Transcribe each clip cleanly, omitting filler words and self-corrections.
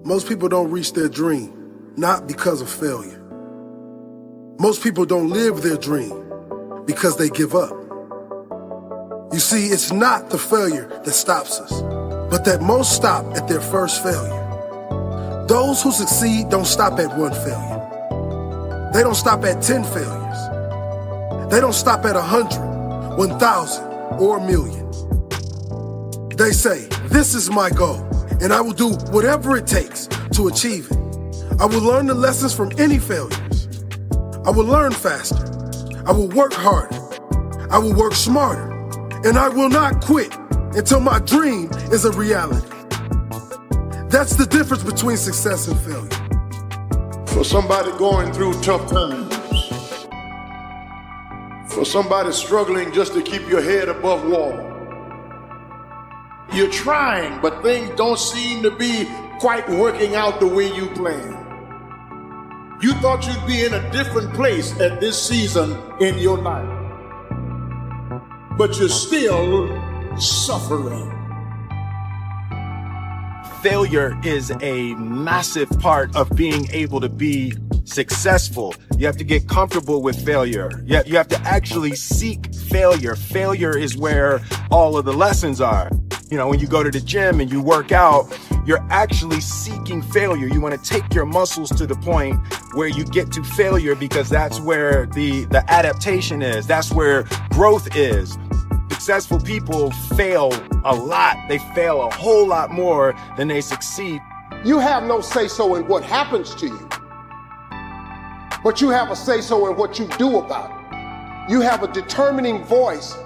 Most people don't reach their dream, not because of failure. Most people don't live their dream because they give up. You see, it's not the failure that stops us, but that most stop at their first failure. Those who succeed don't stop at one failure. They don't stop at 10 failures. They don't stop at 100, 1,000, or a million. They say, this is my goal, and I will do whatever it takes to achieve it. I will learn the lessons from any failures. I will learn faster. I will work harder. I will work smarter. And I will not quit until my dream is a reality. That's the difference between success and failure. For somebody going through tough times, for somebody struggling just to keep your head above water, you're trying, but things don't seem to be quite working out the way you planned. You thought you'd be in a different place at this season in your life, but you're still suffering. Failure is a massive part of being able to be successful. You have to get comfortable with failure. You have to actually seek failure. Failure is where all of the lessons are. You know, when you go to the gym and you work out, you're actually seeking failure. You want to take your muscles to the point where you get to failure, because that's where the adaptation is. That's where growth is. Successful people fail a lot. They fail a whole lot more than they succeed. You have no say-so in what happens to you, but you have a say-so in what you do about it. You have a determining voice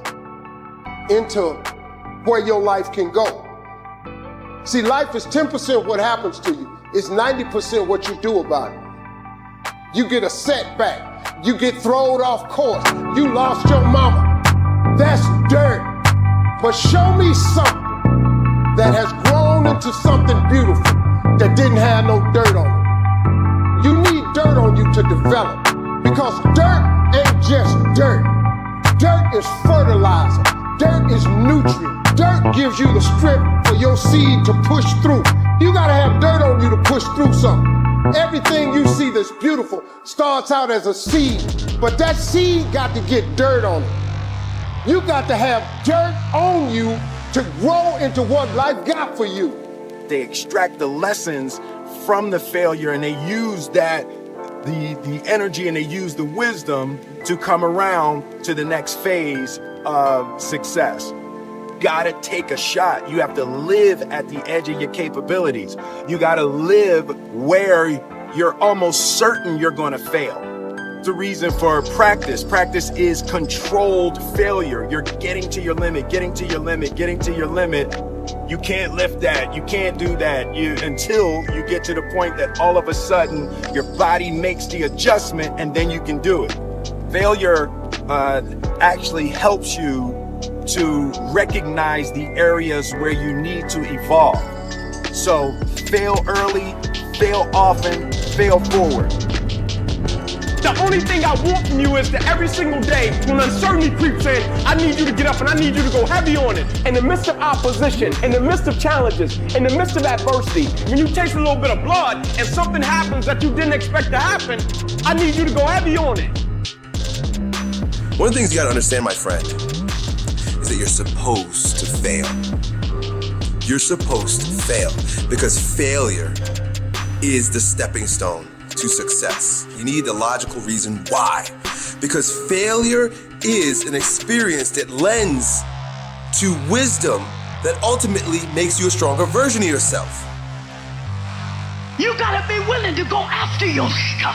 into where your life can go. See, life is 10% what happens to you. It's 90% what you do about it. You get a setback. You get thrown off course. You lost your mama. That's dirt. But show me something that has grown into something beautiful that didn't have no dirt on it. You need dirt on you to develop, because dirt ain't just dirt. Dirt is fertilizer. Dirt is nutrient. Dirt gives you the strength for your seed to push through. You gotta have dirt on you to push through something. Everything you see that's beautiful starts out as a seed, but that seed got to get dirt on it. You got to have dirt on you to grow into what life got for you. They extract the lessons from the failure, and they use that, the energy, and they use the wisdom to come around to the next phase of success. Gotta take a shot. You have to live at the edge of your capabilities. You gotta live where you're almost certain you're gonna fail. The reason for practice. Practice is controlled failure. You're getting to your limit, getting to your limit, getting to your limit. You can't lift that. You can't do that until you get to the point that all of a sudden your body makes the adjustment, and then you can do it. Failure actually helps you to recognize the areas where you need to evolve. So fail early, fail often, fail forward. The only thing I want from you is that every single day when uncertainty creeps in, I need you to get up and I need you to go heavy on it. In the midst of opposition, in the midst of challenges, in the midst of adversity, when you taste a little bit of blood and something happens that you didn't expect to happen, I need you to go heavy on it. One of the things you gotta understand, my friend, is that you're supposed to fail. You're supposed to fail, because failure is the stepping stone to success. You need the logical reason why. Because failure is an experience that lends to wisdom that ultimately makes you a stronger version of yourself. You gotta be willing to go after your stuff.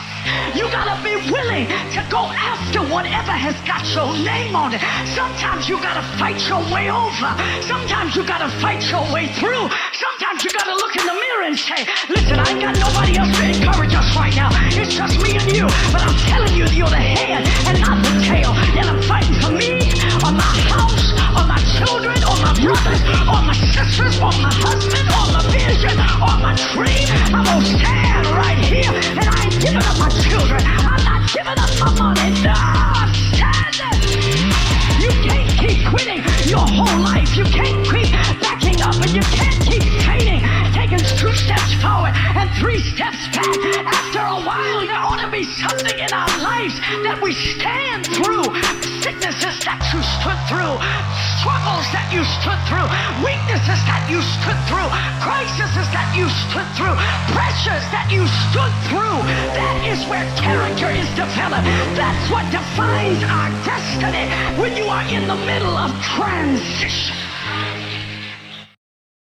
You gotta be willing to go after whatever has got your name on it. Sometimes you gotta fight your way over. Sometimes you gotta fight your way through. Sometimes you gotta look in the mirror and say, listen, I ain't got nobody else to encourage us right now. It's just me and you. But I'm telling you, you're the head and not the tail. And I'm fighting for me, or my house, or my children, or my brothers, or my sisters, or my husband, or my vision, or my dream. I'm gonna stand right here, and I ain't giving up my children. I'm not giving up my money. No, I'm standing. You can't keep quitting your whole life. You can't keep backing up, and you can't keep fading, taking 2 steps forward steps back. After a while, there ought to be something in our lives that we stand through. Sicknesses that you stood through, struggles that you stood through, weaknesses that you stood through, crises that you stood through, pressures that you stood through. That is where character is developed. That's what defines our destiny when you are in the middle of transition.